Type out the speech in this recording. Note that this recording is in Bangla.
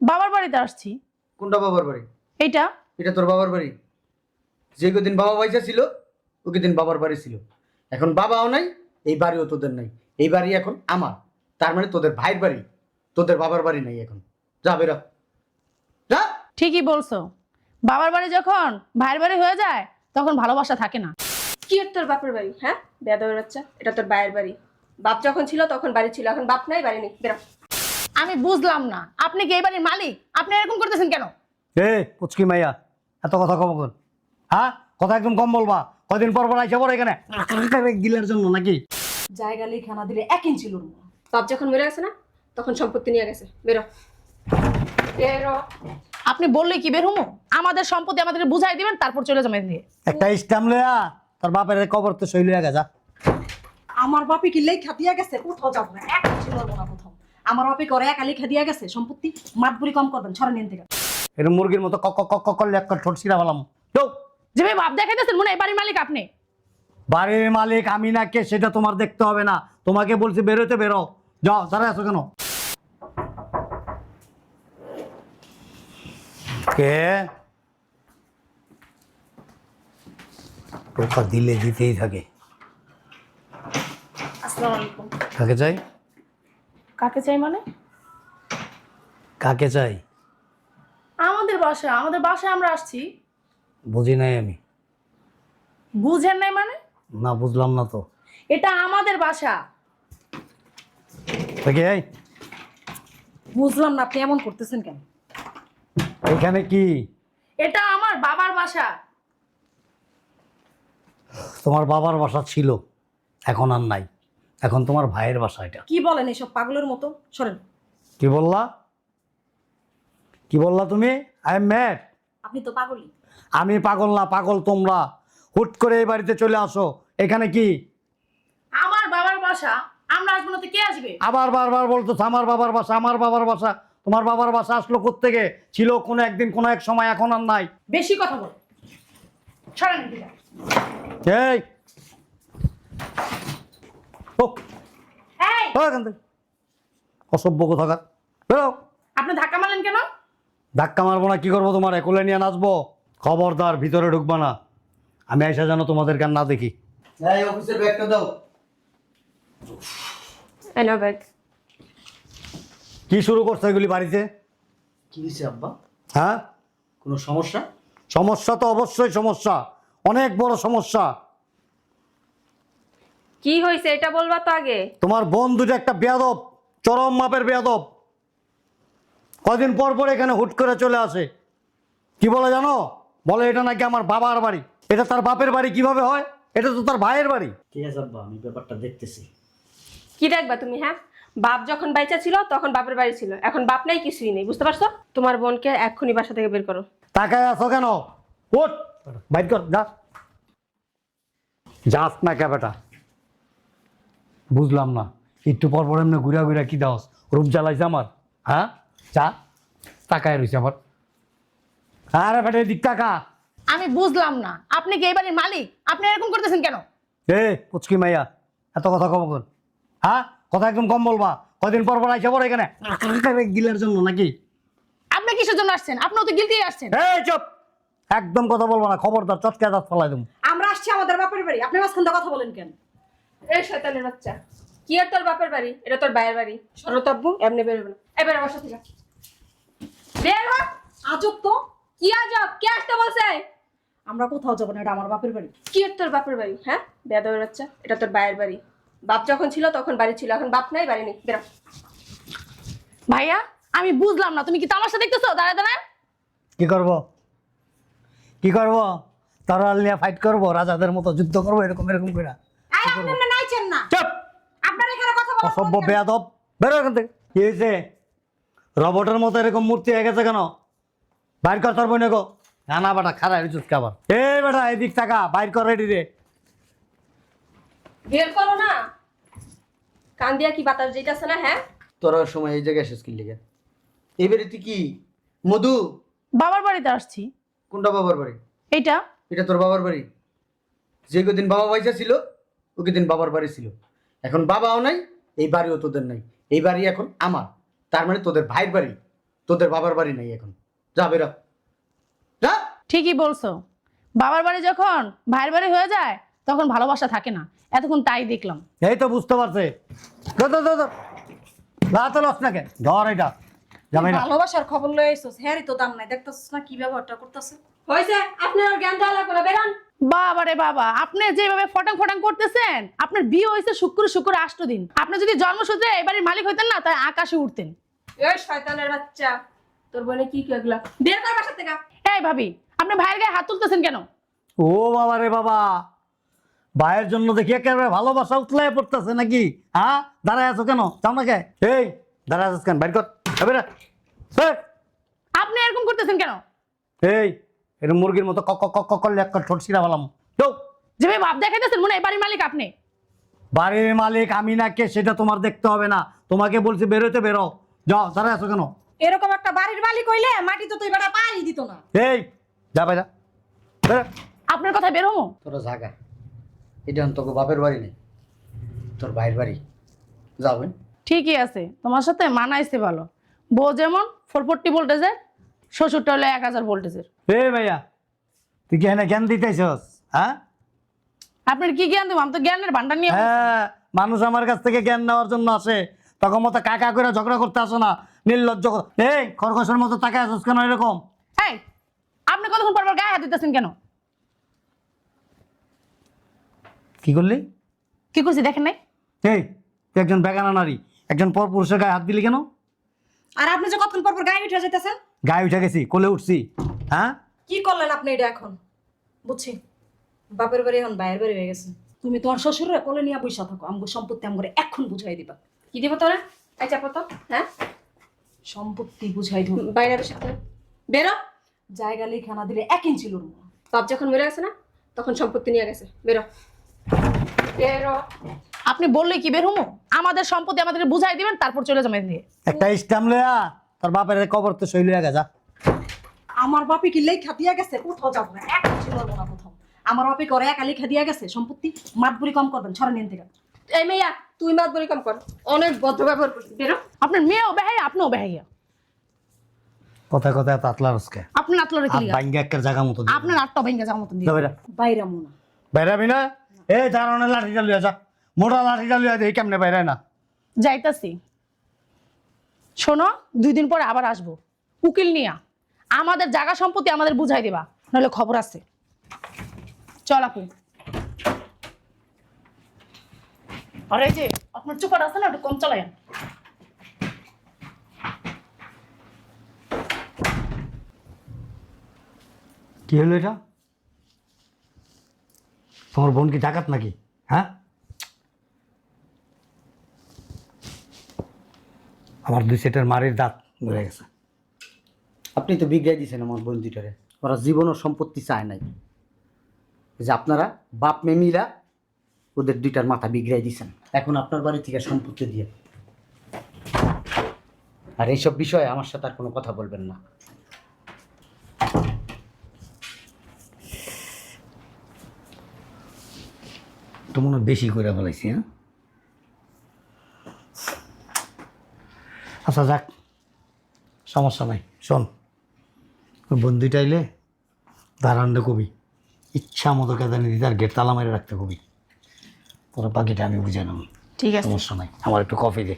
বাবার বাড়িতে আসছি। কোনটা বাবার বাড়ি? এইটা। এটা তোর বাবার বাড়ি? যে কদিন বাবা পয়সা ছিল ওই কদিন বাবার বাড়ি ছিল। এখন বাবাও নাই, এই বাড়িও তোদের নাই। এই বাড়ি এখন আমার। তার মানে তোদের ভাইয়ের বাড়ি, তোদের বাবার বাড়ি নাই এখন। যা বেরো, যা। ঠিকই বলছো, বাবার বাড়ি যখন ভাইয়ের বাড়ি হয়ে যায় তখন ভালোবাসা থাকে না। কি এর তোর বাপের বাড়ি? হ্যাঁ, বেয়াদবের বাচ্চা, এটা তোর ভাইয়ের বাড়ি। বাপ যখন ছিল তখন বাড়ি ছিল, এখন বাপ নাই, বাড়ি নেই, বেরো। আমি বুঝলাম না, আপনি কি এই বাড়ির মালিক? আপনি এরকম করতেছেন কেন? এ পুচকি মাইয়া, এত কথা কম কর। হ্যাঁ, কথা একদম কম বলবা। কদিন পর পর আইসা পড়ে এখানে গিলার জন্য নাকি? জায়গা লিখানা দিলে 1 ইঞ্চি লড়বো না। বাপ যখন মরে গেছে না, তখন সম্পত্তি নিয়ে গেছে, বেরো বেরো। আপনি বললে কি বের হমো? আমাদের সম্পত্তি আমাদেরকে বুঝাই দিবেন, তারপর চলে যাবেন দিয়ে। একটা স্ট্যাম্প লইয়া তোর বাপের কবর তো সই লইয়া গেছা। আমার বাপে কি লেখা দিয়া গেছে? কোথাও যাবো না, এক ইঞ্চি লড়বো না কোথাও। আমার বাপে করে একা লেখা দিয়া গেছে সম্পত্তি। মাতবুরি কম করবেন, ছড়া নিন থেকে। এটা মুরগির মতো কক কক কক করলে একটা ঠোঁট ছিঁড়া ফেলাম। যাও। যে ভাই বাপ দেখাইতেছেন মনে হয় এই বাড়ির মালিক আপনি। বাড়ির মালিক আমি না কে সেটা তোমার দেখতে হবে না। তোমাকে বলছি বেরোতে বেরো। যাও, দাঁড়ায় আছো কেন? কে? টোকা দিলে দিতেই থাকে। আসসালামু আলাইকুম। কাকে চাই? কাকে চাই মানে? কাকে চাই? আমাদের বাসায় আমরা আসছি। বুঝি নাই আমি। বুঝেন নাই মানে? না, বুঝলাম না তো। এটা আমাদের বাসা। কে? এই বুঝলাম না, আপনি এমন করতেছেন কেন? এখানে কি? এটা আমার বাবার বাসা। তোমার বাবার বাসা ছিল, এখন আর নাই। এখন তোমার ভাইয়ের বাসা এটা। কি বলেন এসব পাগলের মতো? সরেন। কি বললা? কি বললা তুমি? I am mad. আপনি তো পাগলই। আমি পাগল না, পাগল তোমরা। হুট করে এই বাড়িতে চলে আসো। এখানে কি? আমার বাবার বাসা, আমরা আসবো না তো কে আসবে? আবার বারবার বলতো আমার বাবার বাসা, আমার বাবার বাসা। তোমার বাবার বাসা আসলো কোত্থেকে? ছিল কোনো একদিন কোনো এক সময়, এখন আর নাই। বেশি কথা বল, সরেন এদিকে। এই ও, এই, ও, এখান থেকে অসভ্য কোথাকার, বেরো। আপনি ধাক্কা মারলেন কেন? ধাক্কা মারবো না, কি করবো? তোমার কোলে নিয়ে নাচবো? খবরদার, ভিতরে ঢুকবা না। আমি আইসা যেন তোমাদেরকে আর না দেখি। এই অফিসের ব্যাগটা দাও। এনো ব্যাগ। কি শুরু করছো এগুলি বাড়িতে? কি হয়েছে আব্বা? হ্যাঁ, কোনো সমস্যা? সমস্যা তো অবশ্যই সমস্যা, অনেক বড় সমস্যা। কি হয়েছে এটা বলবা তো আগে। তোমার বোন দুটো একটা বেয়াদব, চরম মাপের বেয়াদব। কদিন পর পর এখানে হুট করে চলে আসে। কি বলে জানো? বলে এটা নাকি আমার বাবার বাড়ি। এটা তার বাপের বাড়ি কিভাবে হয়? এটা তো তার ভাইয়ের বাড়ি। ঠিক আছে আব্বা, আমি ব্যাপারটা দেখতেছি। কি দেখবা তুমি? হ্যাঁ, বাপ যখন বাইচা ছিল তখন বাপের বাড়ি ছিল, এখন বাপ নাই, কিছুই নেই, বুঝতে পারছো? তোমার বোনকে এক্ষুনি বাসা থেকে বের করো। তাকায় আছো কেন? ওঠ, বাইর কর, যা। যাস না কে বেটা? বুঝলাম না, একটু পর পর এমনি ঘুরা ঘুরা কি দাওস? রূপ জ্বালাইছে আমার? হ্যাঁ, যা। তাকায় রয়েছে আবার। আরে বেটা, এদিক তাকা। আমি বুঝলাম না, আপনি কি এই বাড়ির মালিক? আপনি এরকম করতেছেন কেন? এ পুচকি মাইয়া, এত কথা কম কর। হ্যাঁ, কথা একদম কম বলবা। কদিন পর পর আইসা পড়ে এখানে গিলার জন্য নাকি? আপনি কিসের জন্য আসছেন? আপনিও তো গিলতেই আসছেন। এই চুপ, একদম কথা বলবা না, খবরদার, চটকে দাঁত ফেলাই দেবো। আমরা আসছি আমাদের বাপের বাড়ি, আপনি মাঝখান দিয়ে কথা বলেন কেন? এই শয়তানের বাচ্চা, কি আর তোর বাপের বাড়ি? এটা তোর ভাইয়ের বাড়ি। সরতব্বু এমনি বেরোবে না। এবার বাসা থেকে বের হ। আজব তো। কি আজব? কে আসতে বলছে? আমরা কোথাও যাবো না, এটা আমার বাপের বাড়ি। কি আর তোর বাপের বাড়ি? হ্যাঁ, বেয়াদবের বাচ্চা, এটা তোর ভাইয়ের বাড়ি। বাপ যখন ছিল তখন বাড়ি ছিল, এখন বাপ নাই, বাড়ি নেই, বেরো। ভাইয়া, আমি বুঝলাম না, তুমি কি তামাশা দেখতেছো দাঁড়ায় দাঁড়ায়? কি করব? কি করব? তরোয়াল নিয়ে ফাইট করব, রাজাদের মতো যুদ্ধ করব, এরকম এরকম করে। এই, আপনি না নাইছেন না। চুপ, আপনার এখানে কথা বলা অসভ্য বেয়াদব, বেরো এখান থেকে। কি হয়েছে? রবটের মতো এরকম মূর্তি হয়ে গেছে কেন? বাইর কর তোর বোন গো। না না বেটা, খারাপ হয়েছিস খাবার। এই বেটা, এদিক টাকা বাইর কর, রেডি রে। বের করো না। কান দিয়া কি বাতাস যেতেছে না? হ্যাঁ, তোরা ওই সময় এই জায়গায় এসেছিস কি লিগে? এই বাড়িতে কি মধু? বাবার বাড়িতে আসছি। কোনটা বাবার বাড়ি? এইটা। এটা তোর বাবার বাড়ি? যে কদিন বাবা পয়সা ছিল ওই কদিন বাবার বাড়ি ছিল। এখন বাবাও নাই, এই বাড়িও তোদের নাই। এই বাড়ি এখন আমার। তার মানে তোদের ভাইয়ের বাড়ি, তোদের বাবার বাড়ি নাই এখন। যা বেরো, যা। ঠিকই বলছো, বাবার বাড়ি যখন ভাইয়ের বাড়ি হয়ে যায় তখন ভালোবাসা থাকে না। এতক্ষণ তাই দেখলাম। এই তো বুঝতে পারছে। লাতে লস নাকি ধর এটা যাবে না। ভালোবাসার খবর লয়ে আইছস, হ্যারি তো দাম নাই, দেখতেছস না কি ব্যবহারটা করতেছে। হয়েছে, আপনার আর জ্ঞান দেওয়া লাগবে না, বেরান। বাবা রে বাবা, আপনি যেভাবে ফটাং ফটাং করতেছেন, আপনার বিয়ে হয়েছে শুক্র 8 দিন। আপনি যদি জন্মসূত্রে এই বাড়ির মালিক হইতেন না, তাই আকাশে উঠতেন। এই শয়তানের বাচ্চা, তোর বোনে কি কেগলা বের কর বাসা থেকে। এই ভাবি, আপনি ভাইয়ের গায়ে হাত তুলতেছেন কেন? ও বাবা রে বাবা, ভাইয়ের জন্য দেখি একেবারে ভালোবাসা উতলায় পড়তেছে নাকি? হ্যাঁ, দাঁড়ায় আছো কেন? যাও না কে? এই দাঁড়ায় আছিস কেন? বাইর কর। এ বেরা। এই, আপনি এরকম করতেছেন কেন? এই এটা মুরগির মতো কক কক কক করলে একটা ঠোঁট ছিঁড়া ফেলাম। যাও। যেভাবে ভাব দেখাইতেছেন মনে হয় এই বাড়ির মালিক আপনি। বাড়ির মালিক আমি না কে সেটা তোমার দেখতে হবে না। তোমাকে বলছি বেরোতে বেরো। যাও, দাঁড়ায় আছো কেন? এরকম একটা বাড়ির মালিক হইলে মাটি তো তুই বেটা পাই দিত না। এই যা বাইরা। বেরা। আপনার কথা বের হমো? তোরা জাগা, এটা তোকে বাপের বাড়ি নেই, তোর ভাইয়ের বাড়ি। যাবেন। ঠিকই আছে, তোমার সাথে মানাইছে ভালো। বউ যেমন 440 ভোল্টেজের, শ্বশুরটা হলো 1000 ভোল্টেজের। এই ভাইয়া, তুই কি এনে জ্ঞান দিতেছস? হ্যাঁ আপনার কি জ্ঞান দেবো? আমি তো জ্ঞানের ভান্ডার নিয়ে বসে। হ্যাঁ, মানুষ আমার কাছ থেকে জ্ঞান নেওয়ার জন্য আসে, তখন মতো কাকা করে ঝগড়া করতে আসো না। নির্লজ্জ কথা। এই খরগোশের মতো তাকায় আসছ কেন এরকম? এই, আপনি কতক্ষণ পর পর গায়ে হাত দিতেছেন কেন? কি করলি? কি করছি দেখেন নাই? এই তুই একজন বেগানা নারী, একজন পর পুরুষের গায়ে হাত দিলি কেন? আর আপনি যে কতক্ষণ পর পর গায়ে উঠে যেতেছেন। গায়ে উঠে গেছি, কোলে উঠছি। হ্যাঁ, কি করলেন আপনি এটা এখন? বুঝছি, বাপের বাড়ি এখন বাইরের বাড়ি হয়ে গেছে। তুমি তোমার শ্বশুরের কোলে নিয়ে বসে থাকো, আমগো সম্পত্তি আমগরে এখন বুঝাই দিবা। কি দিব তোরা? এই চাপো তো, হ্যাঁ? সম্পত্তি বুঝাই দিব। বাইরে বসে থাক। বেরো। জায়গা লেখানা দিলে 1 ইঞ্চি লড়বো না। বাপ যখন মরে গেছে না, তখন সম্পত্তি নিয়ে গেছে। বেরো, বেরো। আপনি বললে কি বের হমো? আমাদের সম্পত্তি আমাদেরকে বুঝাই দিবেন, তারপর চলে যাবেন দিয়ে। একটা স্ট্যাম্প লয়া তোর বাপের কবর তো সই লইয়া গেছা। আমার বাপি কি লেখা দিয়া গেছে? কোথাও যাবো না, 1 ইঞ্চি লড়বো না কোথাও। আমার বাপি করে একা লেখা দিয়া গেছে সম্পত্তি। মাতবুরি কম করবেন, ছড়া নিন থেকে। এই মেয়া, তুই মাত বলি কম কর, অনেক ভদ্র ব্যবহার করছিস। বেরো। আপনার মেয়েও বেহাই, আপনিও বেহাইয়া। কথা কথা এত আতলা রসকে আপনার আতলা রেখে লিগা, ভাঙ্গে একটা জায়গা মতো দিয়ে আপনার আটটা ভেঙে যাওয়ার মতন দিয়ে। দাও বেরা। বাইরা মুনা বেরাবি না? এই দাঁড়ানোর লাঠিটা লইয়া যা, মোটা লাঠিটা লইয়া দে। কেমনে বাইরায় না? যাইতাছি। শোনো, 2 দিন পরে আবার আসবো উকিল নিয়া। আমাদের জায়গা সম্পত্তি আমাদের বুঝাই দিবা, নাহলে খবর আছে। চল আপু। আরে এই যে আপনার চুপার আছে না, একটু কম চালায়েন। কি হলো এটা? তোমার বোন কি ডাকাত নাকি? হ্যাঁ, আমার 2 সেটের মারির দাঁত ধরে গেছে। আপনি তো বিগড়াই দিয়েছেন আমার বোন দুইটারে। ওরা জীবন ও সম্পত্তি চায় নাই, এই যে আপনারা বাপ মেয়ে মিলা ওদের দুইটার মাথা বিগড়াই দিয়েছেন। এখন আপনার বাড়ি থেকে সম্পত্তি দিয়ে, আর এইসব বিষয়ে আমার সাথে আর কোনো কথা বলবেন না। তো মনে হয় বেশি করে ফেলাইছি। হ্যাঁ, আচ্ছা যাক, সমস্যা নাই। শোন, ওই বন্ধুটা আইলে দাঁড়ানটা কবি, ইচ্ছা মতো কেদানি দিতে, আর গেট তালা মেরে রাখতে কবি। তোরা বাকিটা আমি বুঝে নেব, ঠিক আছে। সমস্যা নাই। আমার একটু কফি দে।